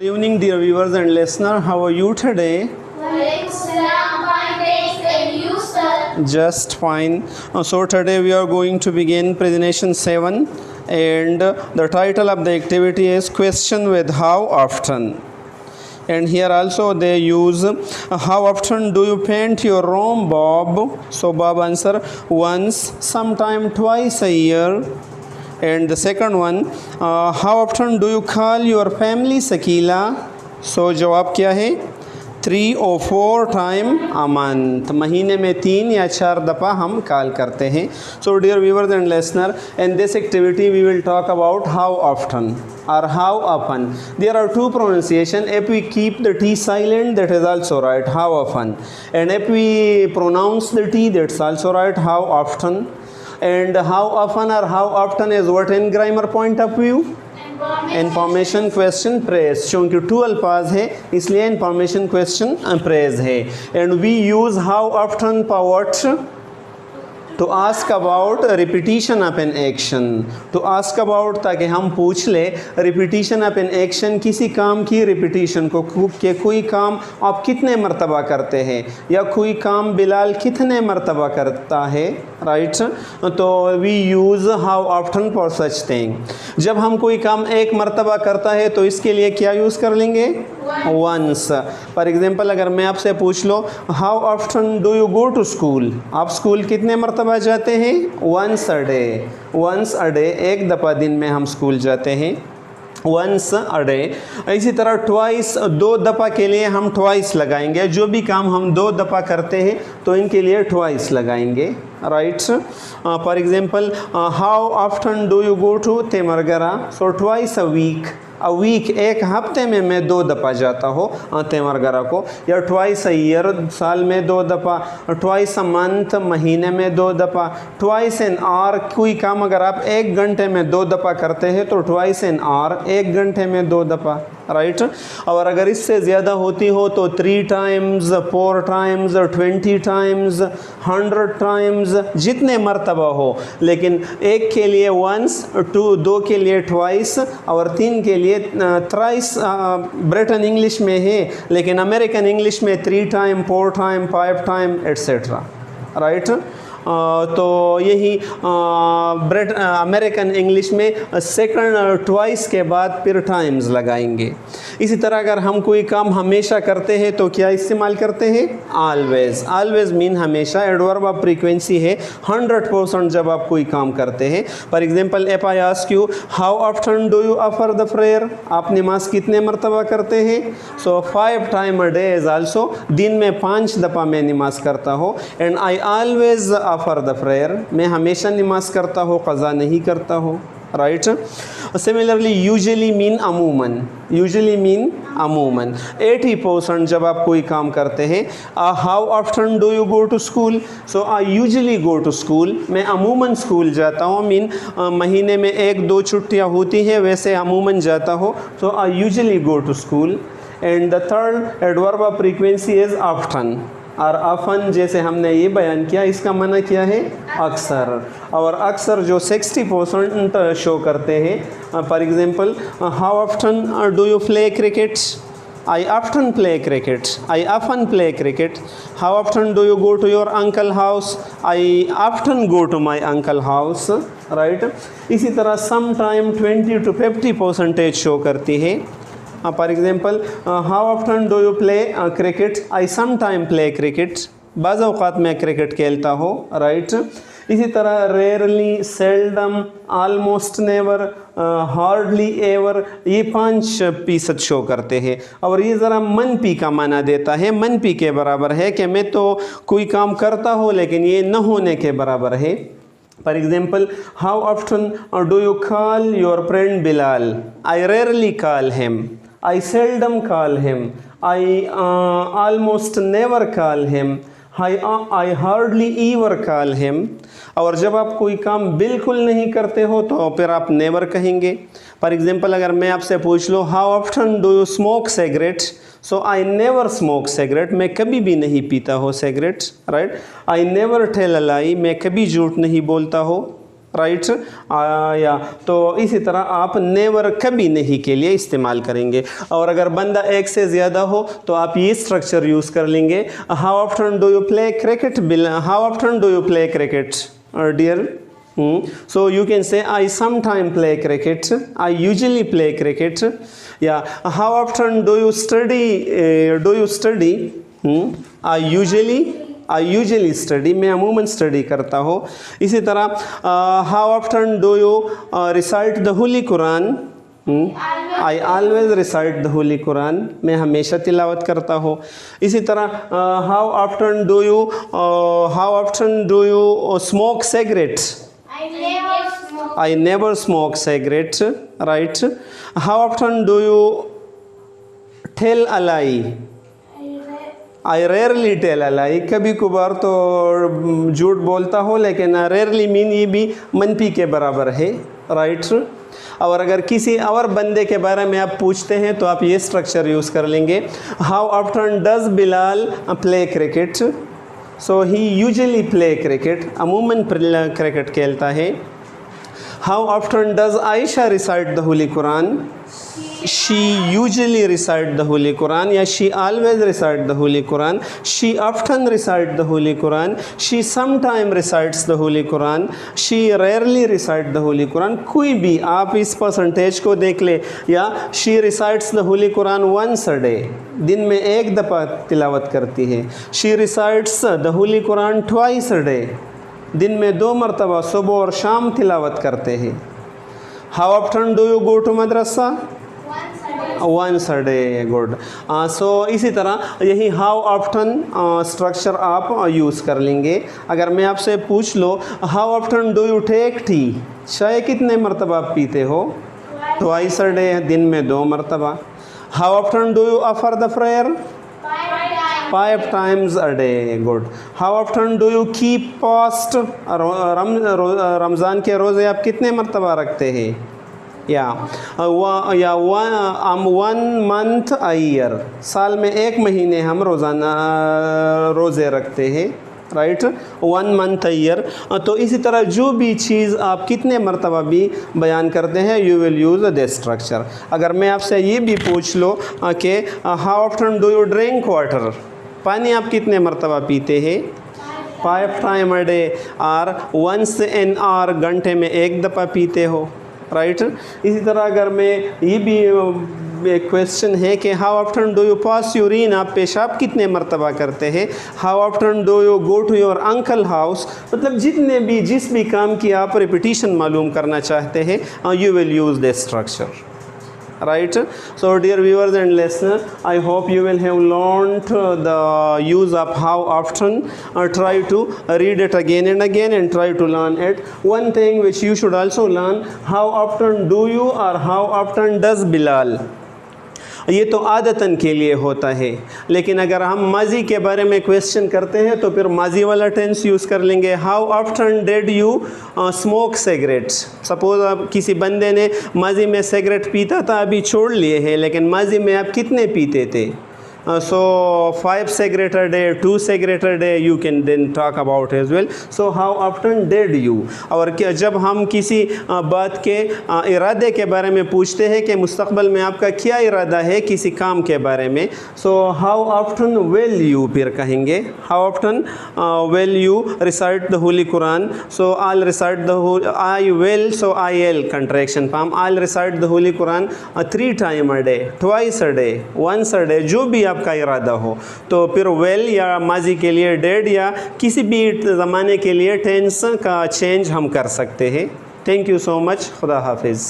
Good evening, dear viewers and listeners. How are you today? Just fine. So today we are going to begin presentation 7, and the title of the activity is question with how often. And here also they use how often do you paint your room, Bob? So Bob answer once, sometime twice a year. And the second one, how often do you call your family, Sakila? So जवाब क्या है? 3 or 4 times a month. महीने में 3 या 4 दफ़ा हम call करते हैं. So dear viewers and listeners, in this activity we will talk about how often or how often. There are two pronunciation. If we keep the T silent, that is also right, how often. And if we pronounce the T, that's also right, how often. And how often or how often is what in grammar point of view? Information question phrase. क्योंकि 2 अल्फाज है इसलिए information question phrase है. And we use how often for what? To ask about repetition of an action. To ask about ताकि हम पूछ ले repetition of an action, किसी काम की repetition को कि कोई काम आप कितने मर्तबा करते हैं या कोई काम बिलाल कितने मर्तबा करता है, राइट? तो we use how often for such thing. जब हम कोई काम एक मर्तबा करता है तो इसके लिए क्या यूज़ कर लेंगे? Once. फॉर एग्जाम्पल अगर मैं आपसे पूछ लो how often do you go to school? आप स्कूल कितने मर्तबा जाते हैं? Once a day. Once a day, एक दफ़ा दिन में हम स्कूल जाते हैं. Once a day. इसी तरह twice, 2 दफ़ा के लिए हम twice लगाएंगे. जो भी काम हम 2 दफ़ा करते हैं तो इनके लिए twice लगाएंगे, right? For example how often do you go to Timergara? So twice a week. A week, एक हफ्ते में मैं 2 दफ़ा जाता हो तेमरगरा को. या ट्वाइस अ ईयर, साल में 2 दफ़ा. ट्वाइस अ मंथ, महीने में 2 दफ़ा. ट्वाइस एन आवर, कोई काम अगर आप 1 घंटे में 2 दफ़ा करते हैं तो ट्वाइस एन आवर, 1 घंटे में 2 दफ़ा, राइट? और अगर इससे ज़्यादा होती हो तो 3 टाइम्स, 4 टाइम्स, 20 टाइम्स, 100 टाइम्स, जितने मर्तबा हो. लेकिन एक के लिए वंस, 2 के लिए ट्वाइस और 3 के लिए थ्राइस. ब्रिटन इंग्लिश में है लेकिन अमेरिकन इंग्लिश में 3 time, 4 time, 5 time etcetera, right? तो यही अमेरिकन इंग्लिश में सेकंड ट्वाइस के बाद फिर टाइम्स लगाएंगे. इसी तरह अगर हम कोई काम हमेशा करते हैं तो क्या इस्तेमाल करते हैं? ऑलवेज. ऑलवेज मीन हमेशा. एडवर्ब ऑफ फ्रीक्वेंसी है 100% जब आप कोई काम करते हैं. For example if I ask you how often do you offer the prayer? आप नमाज कितने मरतबा करते हैं? सो 5 time a day is also. दिन में 5 दफ़ा मैं नमाज करता हूँ. And I always offer the prayer, मैं हमेशा नमाज करता हो, क़ज़ा नहीं करता हो, राइट? सिमिलरली यूजुअली मीन अमूमन. यूजुअली मीन अमूमन. 80% जब आप कोई काम करते हैं. How often do you go to school? So I usually go to school, मैं अमूमन स्कूल जाता हूँ. मीन महीने में 1-2 छुट्टियाँ होती हैं, वैसे अमूमन जाता हो. So I usually go to school. And the third adverb of frequency is often. और ऑफन जैसे हमने ये बयान किया, इसका माना क्या है? अक्सर. और अक्सर जो 60% शो करते हैं. For example how often do you play cricket? I often play cricket. I often play cricket. How often do you go to your uncle house? I often go to my uncle house, right? इसी तरह some time 20 to 50% show करती है. For example how often do you play cricket? I some time play cricket. बाज़ औक़ात मैं cricket खेलता हो, right? इसी तरह rarely, seldom, almost never, hardly ever, ये 5% शो करते हैं. और ये ज़रा मनपी का माना देता है. मनपी के बराबर है कि मैं तो कोई काम करता हो लेकिन ये न होने के बराबर है. For example how often do you call your friend Bilal? I rarely call him. I seldom call him. I almost never call him. I hardly ever call him. और जब आप कोई काम बिल्कुल नहीं करते हो तो फिर आप नेवर कहेंगे. फॉर एग्जांपल अगर मैं आपसे पूछ लो how often do you smoke cigarette? So I never smoke cigarette, मैं कभी भी नहीं पीता हो cigarette, right? I never tell a lie, मैं कभी झूठ नहीं बोलता हो. राइट या तो इसी तरह आप नेवर कभी नहीं के लिए इस्तेमाल करेंगे। और अगर बंदा एक से ज़्यादा हो तो आप ये स्ट्रक्चर यूज़ कर लेंगे। How often do you play cricket, how often do you play cricket dear, so you can say I sometime play cricket, I usually play cricket, yeah. How often do you study, I usually study, मैं अमूमन study करता हूँ। इसी तरह how often do you recite the Holy Quran, I always recite the Holy Quran, मैं हमेशा तिलावत करता हूँ। इसी तरह how often do you smoke cigarette, I never smoke cigarette, right? How often do you tell a lie, I rarely tell a lie, कभी कभार तो झूठ बोलता हो, लेकिन rarely मीन ये भी मनफी के बराबर है, राइट? और अगर किसी और बंदे के बारे में आप पूछते हैं तो आप ये स्ट्रक्चर यूज़ कर लेंगे। How often does Bilal play cricket? So he usually play cricket, अमूमन क्रिकेट खेलता है। How often does Aisha recite the Holy Quran? She usually recite the Holy Quran, या she always recite the Holy Quran, she often recite the Holy Quran, she sometime recites the Holy Quran, she rarely recite the Holy Quran। कोई भी आप इस percentage को देख ले, या she recites the Holy Quran once a day, दिन में एक दफ़ा तिलावत करती है। she recites the Holy Quran twice a day, दिन में 2 मरतबा सुबह और शाम तिलावत करते हैं। How often do you go to madrasa? Once a day, good। सो इसी तरह यही हाउ ऑफ्टन स्ट्रक्चर आप यूज़ कर लेंगे। अगर मैं आपसे पूछ लो how often do you take tea, चाय कितने मरतबा आप पीते हो? ट्वाइस अ डे, दिन में 2 मरतबा। How often do you offer the prayer? 5 times a day, good। How often do you keep fast, Ramzan के रोज़े आप कितने मरतबा रखते हैं? वन मंथ अ ईयर, साल में 1 महीने हम रोज़ाना रोज़े रखते हैं, राइट? 1 month a year. तो इसी तरह जो भी चीज़ आप कितने मरतबा भी बयान करते हैं, you will use this structure. अगर मैं आपसे ये भी पूछ लो कि how often do you drink water, पानी आप कितने मरतबा पीते हैं? 5 टाइम अ डे, और वंस एन आवर, घंटे में 1 दफ़ा पीते हो, राइट? इसी तरह अगर मैं ये भी एक क्वेश्चन है कि how often do you pass urine, आप पेशाब कितने मरतबा करते हैं? How often do you go to your uncle house, मतलब जिस भी काम की आप रिपीटिशन मालूम करना चाहते हैं, you will use this structure, right? So dear viewers and listeners, I hope you will have learned the use of how often. Try to read it again and again and try to learn it. One thing which you should also learn, how often do you or how often does Bilal, ये तो आदतन के लिए होता है। लेकिन अगर हम माजी के बारे में क्वेश्चन करते हैं तो फिर माजी वाला टेंस यूज़ कर लेंगे। How often did you smoke cigarette, suppose आप किसी बंदे ने माजी में सिगरेट पीता था, अभी छोड़ लिए है, लेकिन माजी में आप कितने पीते थे? So 5 cigarette a day, 2 cigarette a day, you can then talk about as well. So how often did you, और जब हम किसी बात के इरादे के बारे में पूछते हैं कि मुस्तक़बल में आपका क्या इरादा है किसी काम के बारे में, so how often will you फिर कहेंगे, how often will you recite the Holy Quran, so I'll recite the I will, so I'll contraction form, I'll recite the Holy Quran 3 times a day, twice a day, once a day, जो भी आपका इरादा हो। तो फिर well या माजी के लिए डेड या किसी भी ज़माने के लिए टेंस का चेंज हम कर सकते हैं। थैंक यू सो मच, खुदा हाफिज़।